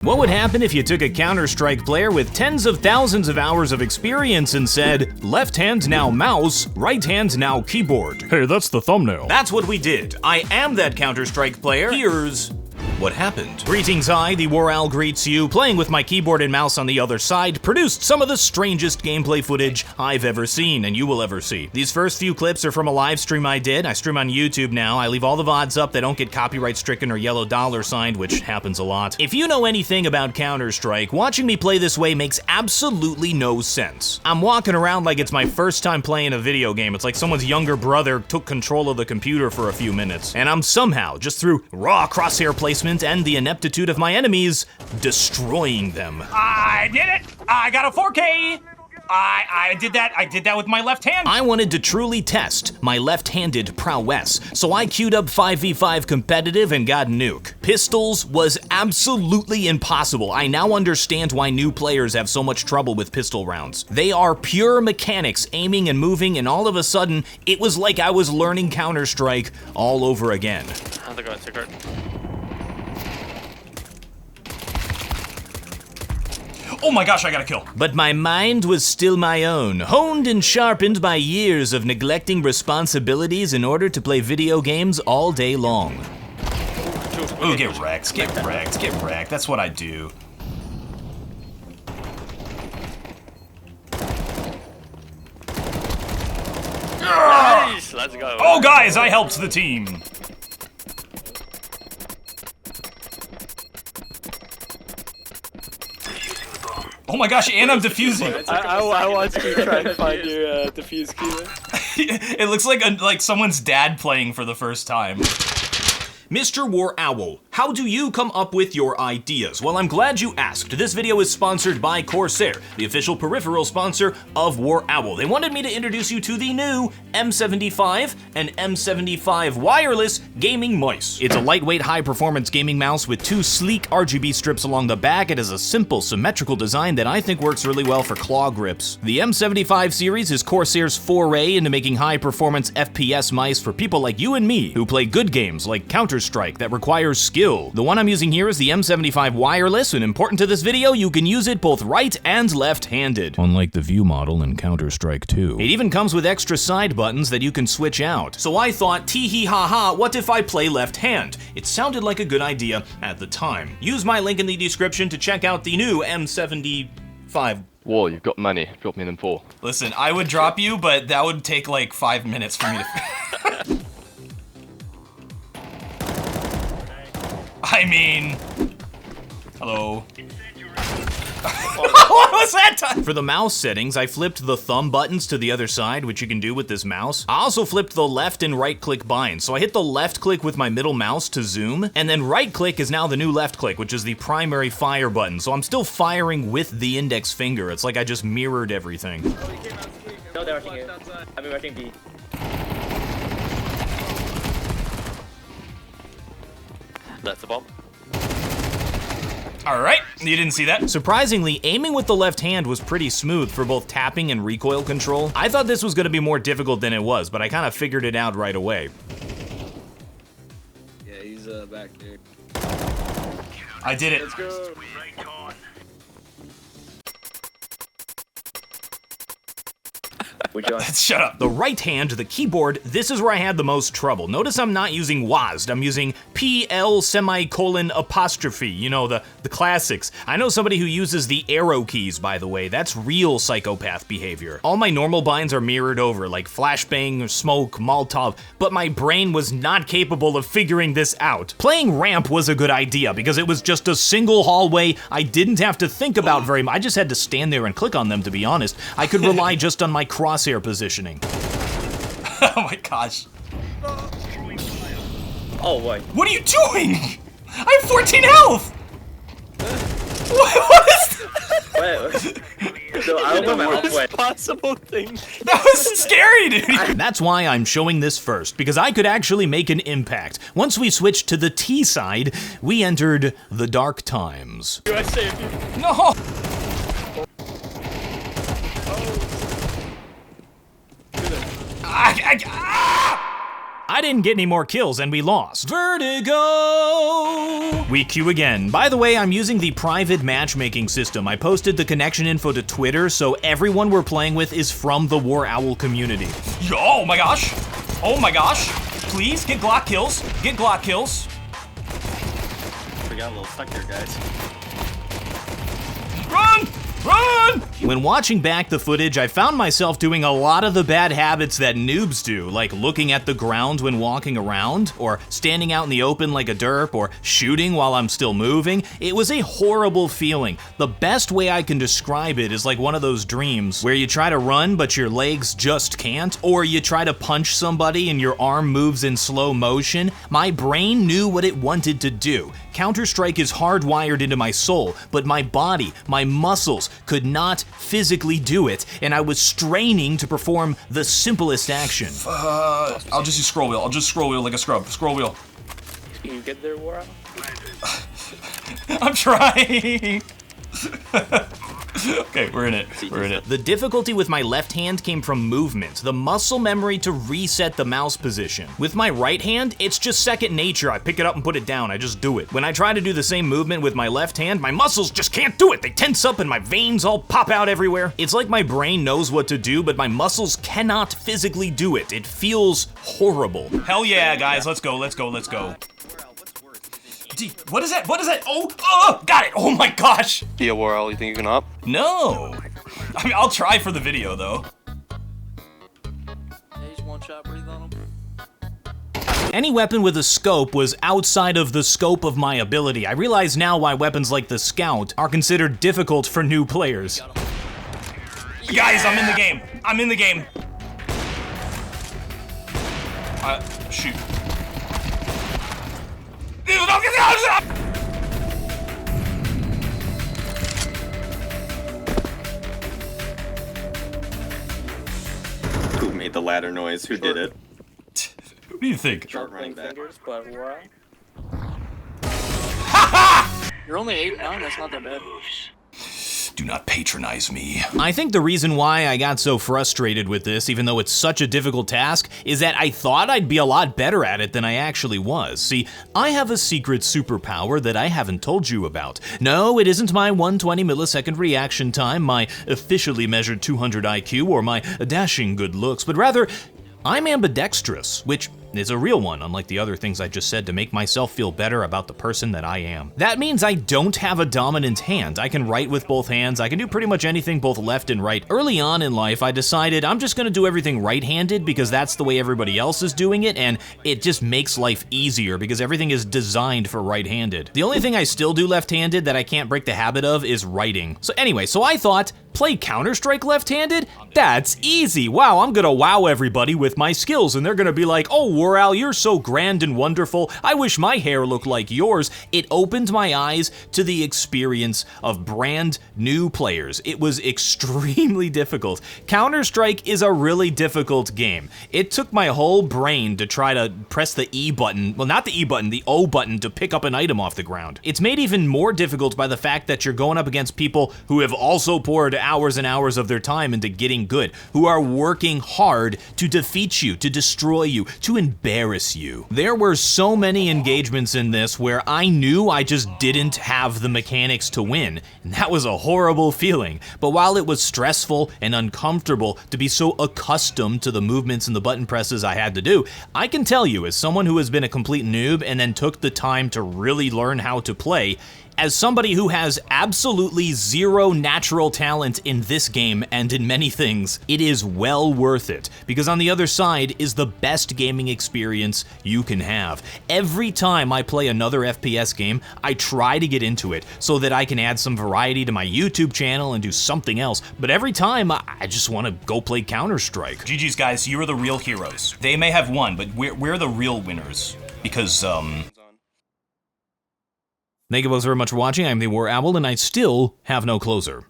What would happen if you took a Counter-Strike player with tens of thousands of hours of experience and said, left hand now mouse, right hand now keyboard? Hey, that's the thumbnail. That's what we did. I am that Counter-Strike player. Here's what happened. Greetings, I, TheWarOwl, greets you. Playing with my keyboard and mouse on the other side produced some of the strangest gameplay footage I've ever seen, and you will ever see. These first few clips are from a live stream I did. I stream on YouTube now. I leave all the VODs up that don't get copyright stricken or yellow dollar signed, which happens a lot. If you know anything about Counter-Strike, watching me play this way makes absolutely no sense. I'm walking around like it's my first time playing a video game. It's like someone's younger brother took control of the computer for a few minutes, and I'm somehow, just through raw crosshair placement and the ineptitude of my enemies, destroying them. I did it! I got a 4K! I did that with my left hand. I wanted to truly test my left-handed prowess, so I queued up 5v5 competitive and got nuke. Pistols was absolutely impossible. I now understand why new players have so much trouble with pistol rounds. They are pure mechanics, aiming and moving, and all of a sudden, it was like I was learning Counter-Strike all over again. Oh my gosh, I got a kill. But my mind was still my own, honed and sharpened by years of neglecting responsibilities in order to play video games all day long. Ooh, get wrecked, get wrecked, get wrecked. That's what I do. Nice, let's go. Oh guys, I helped the team. Oh my gosh, and I'm defusing. I want to try and find your defuse key. It looks like someone's dad playing for the first time. Mr. TheWarOwl, how do you come up with your ideas? Well, I'm glad you asked. This video is sponsored by Corsair, the official peripheral sponsor of TheWarOwl. They wanted me to introduce you to the new M75 and M75 wireless gaming mice. It's a lightweight, high-performance gaming mouse with two sleek RGB strips along the back. It has a simple, symmetrical design that I think works really well for claw grips. The M75 series is Corsair's foray into making high-performance FPS mice for people like you and me who play good games like Counter-Strike that requires skill. The one I'm using here is the M75 wireless, and important to this video, you can use it both right and left-handed. Unlike the View model in Counter-Strike 2. It even comes with extra side buttons that you can switch out. So I thought, tee-hee-ha-ha, what if I play left-hand? It sounded like a good idea at the time. Use my link in the description to check out the new M75. Whoa, you've got money. Drop me them 4. Listen, I would drop you, but that would take like 5 minutes for me to... I mean... Hello. What was that time? For the mouse settings, I flipped the thumb buttons to the other side, which you can do with this mouse. I also flipped the left and right click bind. So I hit the left click with my middle mouse to zoom, and then right click is now the new left click, which is the primary fire button. So I'm still firing with the index finger. It's like I just mirrored everything. No, they're rushing it. I've been rushing B. That's the bomb. Alright, you didn't see that? Surprisingly, aiming with the left hand was pretty smooth for both tapping and recoil control. I thought this was going to be more difficult than it was, but I kind of figured it out right away. Yeah, he's back there. I did it. Let's go. Which one? Shut up. The right hand, the keyboard, this is where I had the most trouble. Notice I'm not using WASD, I'm using PL semicolon apostrophe, you know, the classics. I know somebody who uses the arrow keys, by the way. That's real psychopath behavior. All my normal binds are mirrored over, like flashbang, smoke, Molotov, but my brain was not capable of figuring this out. Playing ramp was a good idea because it was just a single hallway. I didn't have to think about very much. I just had to stand there and click on them, to be honest. I could rely just on my crosshair positioning. Oh my gosh. Oh boy. What are you doing? I have 14 health! What is that? Wait. So I don't know halfway. Possible thing. That was scary, dude. That's why I'm showing this first, because I could actually make an impact. Once we switched to the T side, we entered the dark times. I saved you. No! I didn't get any more kills and we lost. Vertigo! We queue again. By the way, I'm using the private matchmaking system. I posted the connection info to Twitter, so everyone we're playing with is from the TheWarOwl community. Yo, oh my gosh. Oh my gosh. Please, get Glock kills. Get Glock kills. We got a little stuck there, guys. Run! Run! When watching back the footage, I found myself doing a lot of the bad habits that noobs do, like looking at the ground when walking around, or standing out in the open like a derp, or shooting while I'm still moving. It was a horrible feeling. The best way I can describe it is like one of those dreams where you try to run but your legs just can't, or you try to punch somebody and your arm moves in slow motion. My brain knew what it wanted to do. Counter-Strike is hardwired into my soul, but my body, my muscles, could not physically do it, and I was straining to perform the simplest action. I'll just use scroll wheel. I'll just scroll wheel like a scrub. Scroll wheel. Can you get there, TheWarOwl? I'm trying. Okay, we're in it. We're in it. The difficulty with my left hand came from movement, the muscle memory to reset the mouse position. With my right hand, it's just second nature. I pick it up and put it down. I just do it. When I try to do the same movement with my left hand, my muscles just can't do it. They tense up and my veins all pop out everywhere. It's like my brain knows what to do, but my muscles cannot physically do it. It feels horrible. Hell yeah, guys. Let's go. Let's go. Let's go. What is that? What is that? Oh, got it. Oh my gosh. TheWarOwl, you think you can up? No. I mean, I'll try for the video though. He's one shot breathe on him. Any weapon with a scope was outside of the scope of my ability. I realize now why weapons like the Scout are considered difficult for new players. Guys, I'm in the game. I'm in the game. Shoot. Who made the ladder noise? Who did it? Who do you think? Short running back. Fingers, but TheWarOwl. You're only 8-9, that's not that bad. Do not patronize me. I think the reason why I got so frustrated with this, even though it's such a difficult task, is that I thought I'd be a lot better at it than I actually was. See, I have a secret superpower that I haven't told you about. No, it isn't my 120 millisecond reaction time, my officially measured 200 IQ, or my dashing good looks, but rather, I'm ambidextrous, which is a real one, unlike the other things I just said to make myself feel better about the person that I am. That means I don't have a dominant hand. I can write with both hands. I can do pretty much anything both left and right. Early on in life, I decided I'm just gonna do everything right-handed because that's the way everybody else is doing it, and it just makes life easier because everything is designed for right-handed. The only thing I still do left-handed that I can't break the habit of is writing. So anyway, so I thought, play Counter-Strike left-handed? That's easy. Wow, I'm gonna wow everybody with my skills, and they're gonna be like, oh, TheWarOwl, you're so grand and wonderful. I wish my hair looked like yours. It opened my eyes to the experience of brand new players. It was extremely difficult. Counter-Strike is a really difficult game. It took my whole brain to try to press the E button, well, not the E button, the O button to pick up an item off the ground. It's made even more difficult by the fact that you're going up against people who have also poured hours and hours of their time into getting good, who are working hard to defeat you, to destroy you, to embarrass you. There were so many engagements in this where I knew I just didn't have the mechanics to win, and that was a horrible feeling. But while it was stressful and uncomfortable to be so accustomed to the movements and the button presses I had to do, I can tell you, as someone who has been a complete noob and then took the time to really learn how to play, as somebody who has absolutely zero natural talent in this game and in many things, it is well worth it, because on the other side is the best gaming experience you can have. Every time I play another FPS game, I try to get into it so that I can add some variety to my YouTube channel and do something else, but every time I just want to go play Counter-Strike. GG's guys, you are the real heroes. They may have won, but we're the real winners. Because, Thank you both very much for watching. I'm TheWarOwl, and I still have no closer.